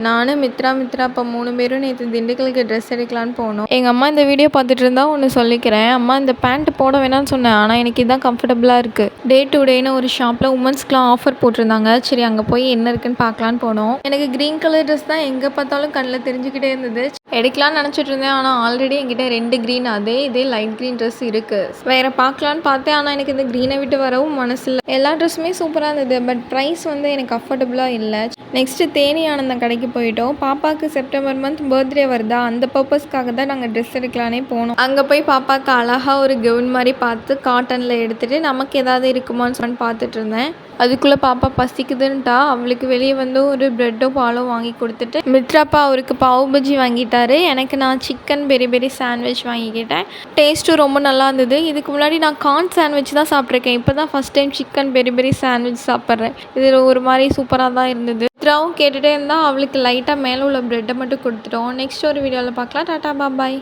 நானும் மித்ரா அப்போ 3 பேரும் நேற்று திண்டுக்கலுக்கு ட்ரெஸ் எடுக்கலான்னு போனோம். எங்கள் அம்மா இந்த வீடியோ பார்த்துட்டு இருந்தா ஒன்று சொல்லிக்கிறேன். அம்மா இந்த பேண்ட் போட வேணாம்னு சொன்னேன், ஆனால் எனக்கு இதுதான் கம்ஃபர்டபுளாக இருக்குது. டே டு டேன்னு ஒரு ஷாப்பில் உமன்ஸ்க்குலாம் ஆஃபர் போட்டிருந்தாங்க. சரி அங்கே போய் என்ன இருக்குன்னு பார்க்கலான்னு போனோம். எனக்கு க்ரீன் கலர் ட்ரெஸ் தான் எங்கே பார்த்தாலும் கண்ணில் தெரிஞ்சுக்கிட்டே இருந்தது. எடுக்கலான்னு நினச்சிட்டு இருந்தேன், ஆனால் ஆல்ரெடி என்கிட்ட 2 க்ரீன் இதே லைட் க்ரீன் ட்ரெஸ் இருக்குது. வேறு பார்க்கலான்னு பார்த்தேன், ஆனால் எனக்கு இந்த க்ரீனை விட்டு வரவும் மனசில்லை. எல்லா ட்ரெஸ்ஸுமே சூப்பராக இருந்தது, பட் ப்ரைஸ் எனக்கு அஃபோர்டபுளாக இல்லை. நெக்ஸ்ட்டு தேனி ஆனந்தம் கடைக்கு போயிட்டோம். பாப்பாவுக்கு செப்டம்பர் மந்த் பர்த்டே வருதா, அந்த பர்பஸ்க்காக தான் நாங்கள் ட்ரெஸ் எடுக்கலானே போனோம். அங்கே போய் பாப்பாவுக்கு அழகாக ஒரு கவுன் மாதிரி பார்த்து காட்டனில் எடுத்துகிட்டு நமக்கு ஏதாவது இருக்குமான்னு சொல்லி பார்த்துட்டு இருந்தேன். அதுக்குள்ளே பாப்பா பசிக்குதுன்ட்டா. அவளுக்கு வெளியே வந்து ஒரு ப்ரெட்டோ பாலோ வாங்கி கொடுத்துட்டு மித்ராப்பா அவருக்கு பாவ் பஜ்ஜி வாங்கிட்டாரு. எனக்கு நான் சிக்கன் பெரி பெரி சாண்ட்விச் வாங்கிக்கிட்டேன். டேஸ்ட்டும் ரொம்ப நல்லா இருந்தது. இதுக்கு முன்னாடி நான் கார்ன் சாண்ட்விச் தான் சாப்பிட்ருக்கேன். இப்போ தான் ஃபஸ்ட் டைம் சிக்கன் பெரி பெரி சாண்ட்விச் சாப்பிட்றேன். இது ஒரு மாதிரி சூப்பராக தான் இருந்தது. மித்ராவும் கேட்டுகிட்டே இருந்தால் அவளுக்கு லைட்டாக மேலே உள்ள ப்ரெட்டை மட்டும் கொடுத்துட்டோம். நெக்ஸ்ட் ஒரு வீடியோவில் பார்க்கலாம். டாட்டா பாய்.